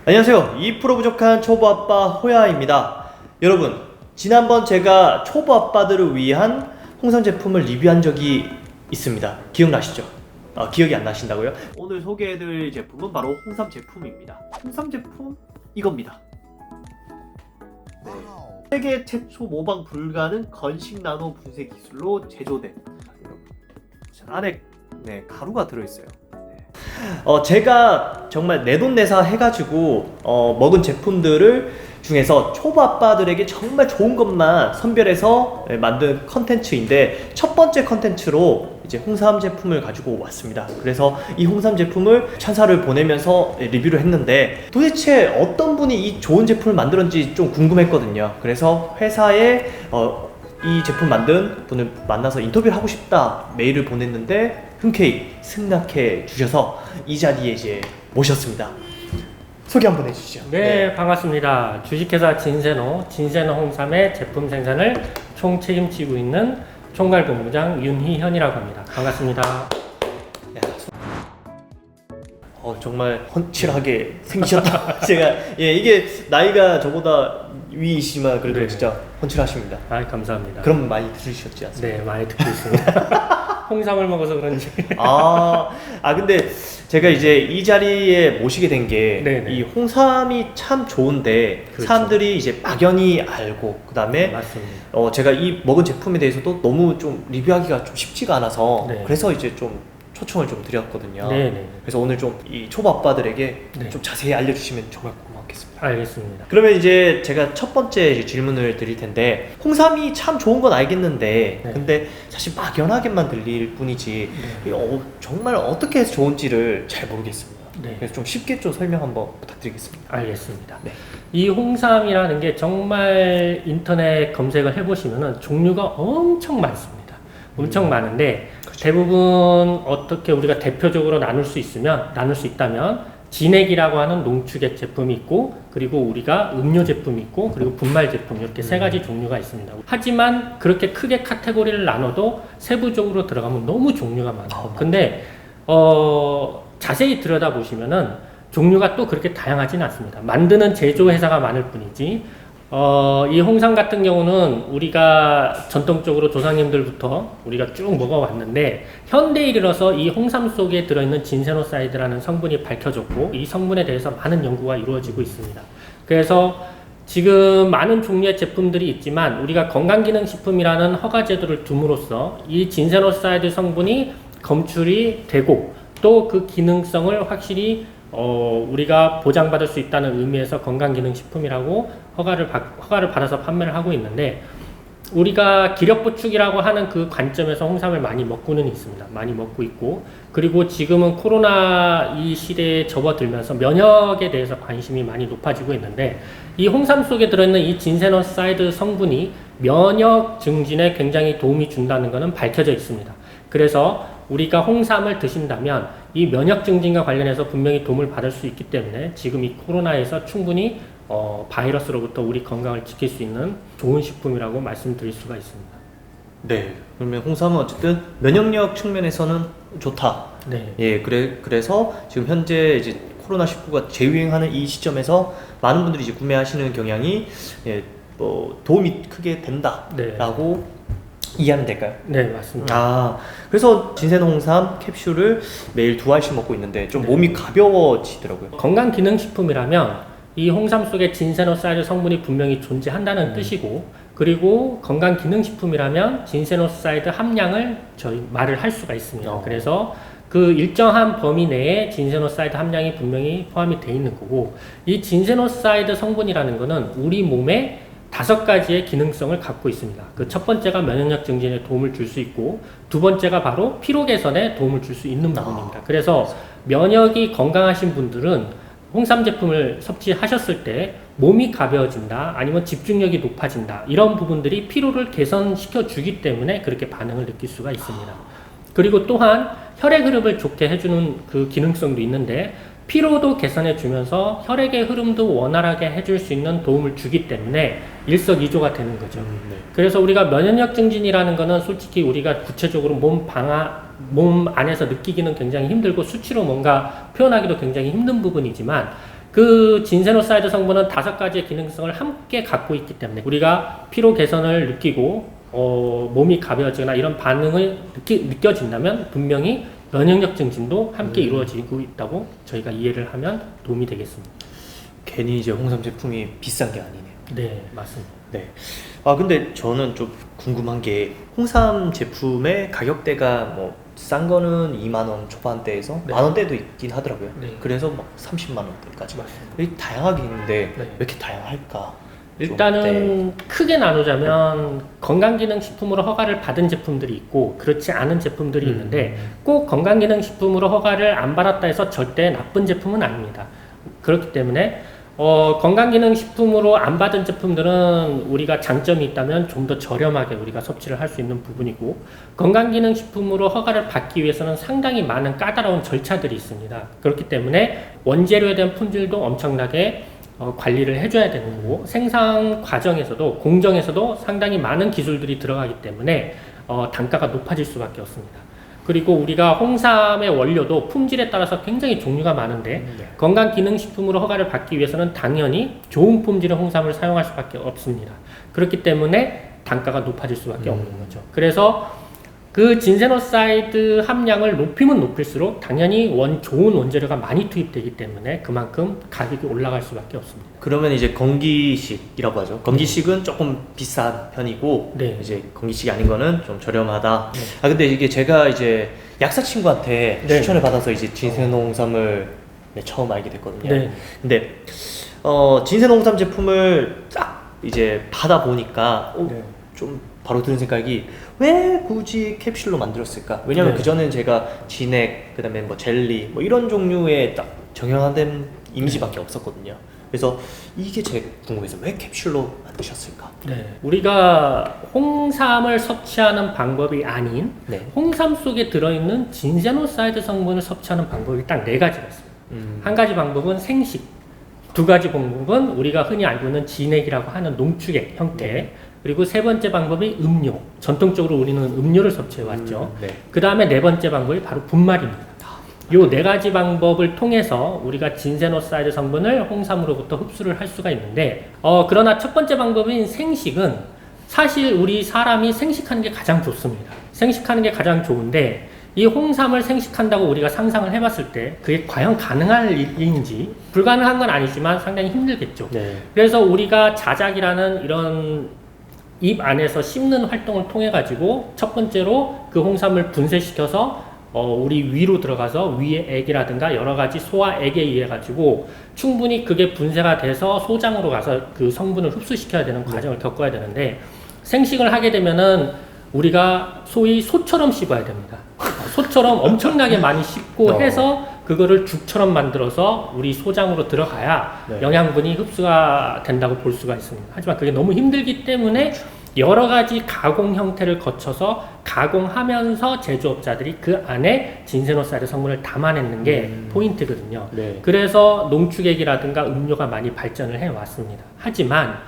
안녕하세요. 2% 부족한 초보 아빠 호야입니다. 여러분, 지난번 제가 초보 아빠들을 위한 홍삼 제품을 리뷰한 적이 있습니다. 기억나시죠? 기억이 안 나신다고요? 오늘 소개해드릴 제품은 바로 홍삼 제품입니다. 홍삼 제품 이겁니다. 네. 세계 최초 모방 불가능 건식 나노 분쇄 기술로 제조된 안에 가루가 들어있어요. 제가 정말 내돈내사 해가지고 먹은 제품들을 중에서 초보 아빠들에게 정말 좋은 것만 선별해서 만든 컨텐츠인데, 첫 번째 컨텐츠로 이제 홍삼 제품을 가지고 왔습니다. 그래서 이 홍삼 제품을 찬사를 보내면서 리뷰를 했는데, 도대체 어떤 분이 이 좋은 제품을 만들었는지 좀 궁금했거든요. 그래서 회사에 이 제품 만든 분을 만나서 인터뷰를 하고 싶다 메일을 보냈는데 흔쾌히 승낙해 주셔서 이 자리에 이제 모셨습니다. 소개 한번 해주시죠. 네, 반갑습니다. 주식회사 진세노 홍삼의 제품 생산을 총 책임지고 있는 총괄본부장 윤희현이라고 합니다. 반갑습니다. 정말 훤칠하게 생기셨다. 제가 이게 나이가 저보다 위이시지만 그래도 네. 진짜 훤칠하십니다. 감사합니다. 그럼 많이 들으셨지 않습니까? 네, 많이 듣고 있습니다. 홍삼을 먹어서 그런지. 근데 제가 이제 이 자리에 모시게 된 게 이 네네. 홍삼이 참 좋은데, 그렇죠. 사람들이 이제 막연히 알고, 그 다음에 맞습니다. 제가 이 먹은 제품에 대해서도 너무 좀 리뷰하기가 좀 쉽지가 않아서 네. 그래서 이제 좀 초청을 좀 드렸거든요. 네네. 그래서 오늘 좀 이 초보 아빠들에게 네. 좀 자세히 알려주시면 정말 고맙겠습니다. 알겠습니다. 그러면 이제 제가 첫 번째 이제 질문을 드릴 텐데, 홍삼이 참 좋은 건 알겠는데 네. 근데 사실 막연하게만 들릴 뿐이지 정말 어떻게 해서 좋은지를 잘 모르겠습니다. 네. 그래서 좀 쉽게 좀 설명 한번 부탁드리겠습니다. 알겠습니다. 네. 이 홍삼이라는 게 정말 인터넷 검색을 해보시면은 종류가 엄청 많습니다. 엄청 많은데, 대부분 어떻게 우리가 대표적으로 나눌 수 있다면 진액이라고 하는 농축액 제품이 있고, 그리고 우리가 음료 제품이 있고, 그리고 분말 제품, 이렇게 세 가지 종류가 있습니다. 하지만 그렇게 크게 카테고리를 나눠도 세부적으로 들어가면 너무 종류가 많아요. 근데 자세히 들여다보시면은 종류가 또 그렇게 다양하지는 않습니다. 만드는 제조회사가 많을 뿐이지, 이 홍삼 같은 경우는 우리가 전통적으로 조상님들부터 우리가 쭉 먹어왔는데, 현대에 이르러서 이 홍삼 속에 들어있는 진세노사이드라는 성분이 밝혀졌고, 이 성분에 대해서 많은 연구가 이루어지고 있습니다. 그래서 지금 많은 종류의 제품들이 있지만, 우리가 건강기능식품이라는 허가제도를 둠으로써 이 진세노사이드 성분이 검출이 되고, 또 그 기능성을 확실히 우리가 보장받을 수 있다는 의미에서 건강기능식품이라고 허가를 받아서 판매를 하고 있는데, 우리가 기력보축이라고 하는 그 관점에서 홍삼을 많이 먹고는 있습니다. 많이 먹고 있고, 그리고 지금은 코로나 이 시대에 접어들면서 면역에 대해서 관심이 많이 높아지고 있는데, 이 홍삼 속에 들어있는 이 진세노사이드 성분이 면역 증진에 굉장히 도움이 준다는 것은 밝혀져 있습니다. 그래서 우리가 홍삼을 드신다면 이 면역 증진과 관련해서 분명히 도움을 받을 수 있기 때문에, 지금 이 코로나에서 충분히 바이러스로부터 우리 건강을 지킬 수 있는 좋은 식품이라고 말씀드릴 수가 있습니다. 네. 그러면 홍삼은 어쨌든 면역력 측면에서는 좋다. 네. 그래서 지금 현재 이제 코로나19가 재유행하는 이 시점에서 많은 분들이 이제 구매하시는 경향이 도움이 크게 된다라고 이해하면 될까요? 네, 맞습니다. 그래서 진세노 홍삼 캡슐을 매일 2알씩 먹고 있는데 좀 몸이 가벼워지더라고요. 건강기능식품이라면 이 홍삼 속에 진세노사이드 성분이 분명히 존재한다는 뜻이고, 그리고 건강기능식품이라면 진세노사이드 함량을 저희 말을 할 수가 있습니다. 그래서 그 일정한 범위 내에 진세노사이드 함량이 분명히 포함이 되어 있는 거고, 이 진세노사이드 성분이라는 거는 우리 몸에 5가지의 기능성을 갖고 있습니다. 그 첫 번째가 면역력 증진에 도움을 줄 수 있고, 두 번째가 바로 피로 개선에 도움을 줄 수 있는 부분입니다. 그래서 면역이 건강하신 분들은 홍삼 제품을 섭취하셨을 때 몸이 가벼워진다, 아니면 집중력이 높아진다, 이런 부분들이 피로를 개선시켜 주기 때문에 그렇게 반응을 느낄 수가 있습니다. 그리고 또한 혈액 흐름을 좋게 해주는 그 기능성도 있는데, 피로도 개선해 주면서 혈액의 흐름도 원활하게 해줄 수 있는 도움을 주기 때문에 일석이조가 되는 거죠. 그래서 우리가 면역력 증진이라는 거는 솔직히 우리가 구체적으로 몸 안에서 느끼기는 굉장히 힘들고 수치로 뭔가 표현하기도 굉장히 힘든 부분이지만, 그 진세노사이드 성분은 5가지의 기능성을 함께 갖고 있기 때문에 우리가 피로 개선을 느끼고 몸이 가벼워지거나 이런 반응을 느껴진다면 분명히 면역력 증진도 함께 이루어지고 있다고 저희가 이해를 하면 도움이 되겠습니다. 괜히 이제 홍삼 제품이 비싼 게 아니네요. 네, 맞습니다. 네. 아 근데 저는 좀 궁금한 게 홍삼 제품의 가격대가 뭐 싼 거는 2만 원 초반대에서 네. 만 원대도 있긴 하더라고요. 네. 그래서 막 30만 원대까지. 맞습니다. 이게 다양하게 있는데 네. 왜 이렇게 다양할까? 일단은 크게 나누자면 건강기능식품으로 허가를 받은 제품들이 있고 그렇지 않은 제품들이 있는데 꼭 건강기능식품으로 허가를 안 받았다 해서 절대 나쁜 제품은 아닙니다. 그렇기 때문에 건강기능식품으로 안 받은 제품들은 우리가 장점이 있다면 좀 더 저렴하게 우리가 섭취를 할 수 있는 부분이고 건강기능식품으로 허가를 받기 위해서는 상당히 많은 까다로운 절차들이 있습니다. 그렇기 때문에 원재료에 대한 품질도 엄청나게 관리를 해줘야 되는 거고 생산 과정에서도 공정에서도 상당히 많은 기술들이 들어가기 때문에 단가가 높아질 수밖에 없습니다. 그리고 우리가 홍삼의 원료도 품질에 따라서 굉장히 종류가 많은데 건강기능식품으로 허가를 받기 위해서는 당연히 좋은 품질의 홍삼을 사용할 수밖에 없습니다. 그렇기 때문에 단가가 높아질 수밖에 없는 거죠. 그래서 그 진세노사이드 함량을 높이면 높일수록 당연히 좋은 원재료가 많이 투입되기 때문에 그만큼 가격이 올라갈 수밖에 없습니다. 그러면 이제 건기식이라고 하죠. 건기식은 조금 비싼 편이고 네. 이제 건기식이 아닌 거는 좀 저렴하다. 네. 아 근데 이게 제가 이제 약사 친구한테 네. 추천을 받아서 이제 진세농삼을 처음 알게 됐거든요. 네. 근데 진세농삼 제품을 딱 이제 받아 보니까 네. 좀 바로 드는 생각이 왜 굳이 캡슐로 만들었을까? 왜냐면 네. 그전엔 제가 진액, 그다음에 뭐 젤리 뭐 이런 종류의 딱 정형화된 이미지밖에 없었거든요. 그래서 이게 제일 궁금해서 왜 캡슐로 만드셨을까? 네. 우리가 홍삼을 섭취하는 방법이 아닌 네. 홍삼 속에 들어있는 진세노사이드 성분을 섭취하는 방법이 딱 4가지가 있습니다. 한 가지 방법은 생식, 2가지 방법은 우리가 흔히 알고 있는 진액이라고 하는 농축액 형태, 그리고 3번째 방법이 음료. 전통적으로 우리는 음료를 섭취해 왔죠. 네. 그 다음에 4번째 방법이 바로 분말입니다. 요 4가지 방법을 통해서 우리가 진세노사이드 성분을 홍삼으로부터 흡수를 할 수가 있는데 그러나 첫 번째 방법인 생식은 사실 우리 사람이 생식하는 게 가장 좋습니다. 생식하는 게 가장 좋은데 이 홍삼을 생식한다고 우리가 상상을 해봤을 때 그게 과연 가능할 일인지 불가능한 건 아니지만 상당히 힘들겠죠. 네. 그래서 우리가 자작이라는 이런 입 안에서 씹는 활동을 통해 가지고 첫 번째로 그 홍삼을 분쇄시켜서 우리 위로 들어가서 위의 액이라든가 여러 가지 소화액에 의해 가지고 충분히 그게 분쇄가 돼서 소장으로 가서 그 성분을 흡수시켜야 되는 과정을 겪어야 되는데 생식을 하게 되면은 우리가 소위 소처럼 씹어야 됩니다. 소처럼 엄청나게 많이 씹고 해서 그거를 죽처럼 만들어서 우리 소장으로 들어가야 네. 영양분이 흡수가 된다고 볼 수가 있습니다. 하지만 그게 너무 힘들기 때문에 여러 가지 가공 형태를 거쳐서 가공하면서 제조업자들이 그 안에 진세노사이드 성분을 담아내는 게 포인트거든요. 네. 그래서 농축액이라든가 음료가 많이 발전을 해왔습니다. 하지만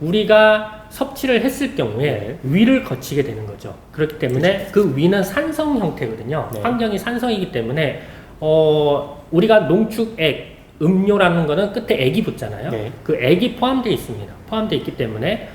우리가 섭취를 했을 경우에 위를 거치게 되는 거죠. 그렇기 때문에 그 위는 산성 형태거든요. 네. 환경이 산성이기 때문에 우리가 농축액, 음료라는 거는 끝에 액이 붙잖아요. 네. 그 액이 포함되어 있습니다. 포함되어 있기 때문에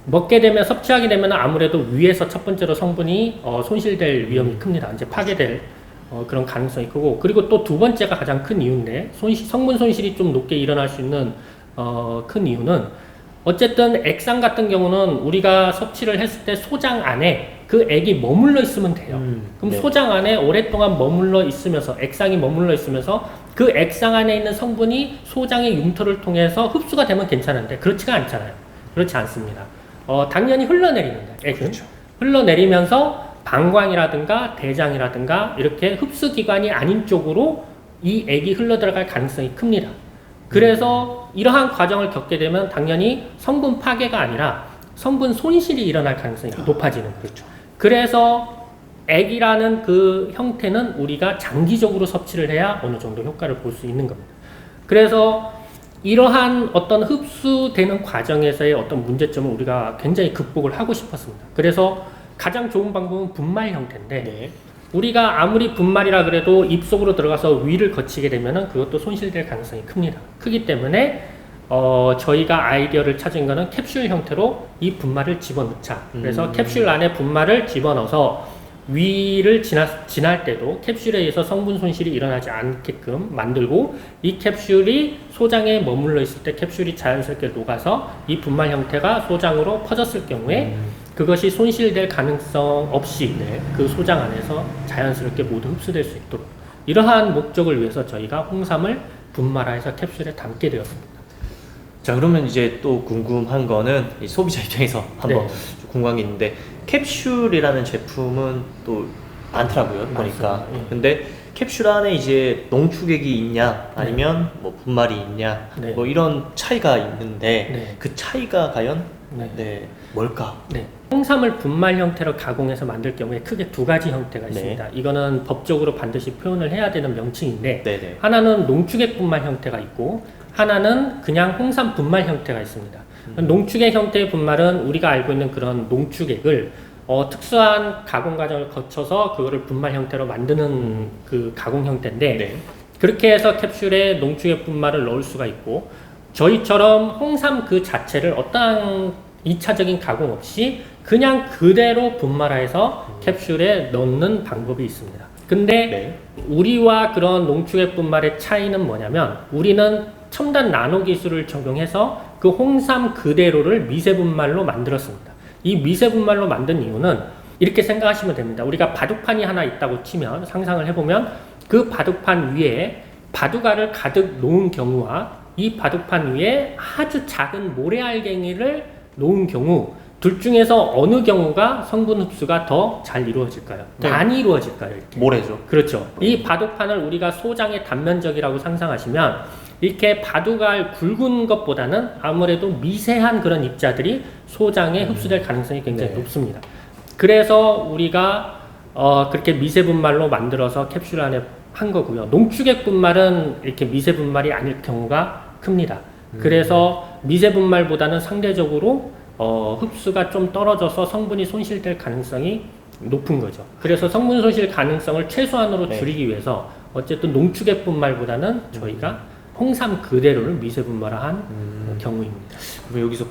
먹게 되면 섭취하게 되면 아무래도 위에서 첫 번째로 성분이 손실될 위험이 큽니다. 이제 파괴될 그런 가능성이 크고 그리고 또 2번째가 가장 큰 이유인데 성분 손실이 좀 높게 일어날 수 있는 큰 이유는 어쨌든 액상 같은 경우는 우리가 섭취를 했을 때 소장 안에 그 액이 머물러 있으면 돼요. 그럼 네. 소장 안에 오랫동안 머물러 있으면서 액상이 머물러 있으면서 그 액상 안에 있는 성분이 소장의 융토를 통해서 흡수가 되면 괜찮은데 그렇지가 않잖아요. 그렇지 않습니다. 당연히 흘러내립니다. 액은. 그렇죠. 흘러내리면서 방광이라든가 대장이라든가 이렇게 흡수기관이 아닌 쪽으로 이 액이 흘러들어갈 가능성이 큽니다. 그래서 이러한 과정을 겪게 되면 당연히 성분 파괴가 아니라 성분 손실이 일어날 가능성이 높아지는 거죠. 그렇죠. 그래서 액이라는 그 형태는 우리가 장기적으로 섭취를 해야 어느 정도 효과를 볼 수 있는 겁니다. 그래서 이러한 어떤 흡수되는 과정에서의 어떤 문제점을 우리가 굉장히 극복을 하고 싶었습니다. 그래서 가장 좋은 방법은 분말 형태인데 네. 우리가 아무리 분말이라 그래도 입속으로 들어가서 위를 거치게 되면은 그것도 손실될 가능성이 큽니다. 크기 때문에 저희가 아이디어를 찾은 거는 캡슐 형태로 이 분말을 집어넣자. 그래서 캡슐 안에 분말을 집어넣어서 위를 지날 때도 캡슐에 의해서 성분 손실이 일어나지 않게끔 만들고, 이 캡슐이 소장에 머물러 있을 때 캡슐이 자연스럽게 녹아서 이 분말 형태가 소장으로 퍼졌을 경우에 그것이 손실될 가능성 없이 그 소장 안에서 자연스럽게 모두 흡수될 수 있도록, 이러한 목적을 위해서 저희가 홍삼을 분말화해서 캡슐에 담게 되었습니다. 자, 그러면 이제 또 궁금한 거는 이 소비자 입장에서 한번 네. 좀 궁금한 게 있는데, 캡슐이라는 제품은 또 많더라고요, 보니까. 맞습니다. 예. 근데 캡슐 안에 이제 농축액이 있냐, 아니면 뭐 분말이 있냐, 네. 뭐 이런 차이가 있는데, 네. 그 차이가 과연 네. 뭘까? 네. 홍삼을 분말 형태로 가공해서 만들 경우에 크게 두 가지 형태가 있습니다. 이거는 법적으로 반드시 표현을 해야 되는 명칭인데, 네네. 하나는 농축액 분말 형태가 있고, 하나는 그냥 홍삼 분말 형태가 있습니다. 농축액 형태의 분말은 우리가 알고 있는 그런 농축액을 특수한 가공 과정을 거쳐서 그거를 분말 형태로 만드는 그 가공 형태인데, 네. 그렇게 해서 캡슐에 농축액 분말을 넣을 수가 있고, 저희처럼 홍삼 그 자체를 어떠한 2차적인 가공 없이 그냥 그대로 분말화해서 캡슐에 넣는 방법이 있습니다. 근데 네. 우리와 그런 농축액 분말의 차이는 뭐냐면, 우리는 첨단 나노 기술을 적용해서 그 홍삼 그대로를 미세 분말로 만들었습니다. 이 미세 분말로 만든 이유는 이렇게 생각하시면 됩니다. 우리가 바둑판이 하나 있다고 치면, 상상을 해보면 그 바둑판 위에 바둑알을 가득 놓은 경우와 이 바둑판 위에 아주 작은 모래알갱이를 놓은 경우, 둘 중에서 어느 경우가 성분 흡수가 더 잘 이루어질까요? 네. 많이 이루어질까요? 이렇게? 모래죠. 그렇죠. 이 바둑판을 우리가 소장의 단면적이라고 상상하시면, 이렇게 바둑알 굵은 것보다는 아무래도 미세한 그런 입자들이 소장에 흡수될 가능성이 굉장히 네. 높습니다. 그래서 우리가 그렇게 미세 분말로 만들어서 캡슐 안에 한 거고요. 농축액 분말은 이렇게 미세 분말이 아닐 경우가 큽니다. 그래서 미세 분말보다는 상대적으로 흡수가 좀 떨어져서 성분이 손실될 가능성이 높은 거죠. 그래서 성분 손실 가능성을 최소한으로 네. 줄이기 위해서 어쨌든 농축액 분말보다는 저희가 홍삼 그대로를 미세 분말화한 경우입니다. 그럼 여기서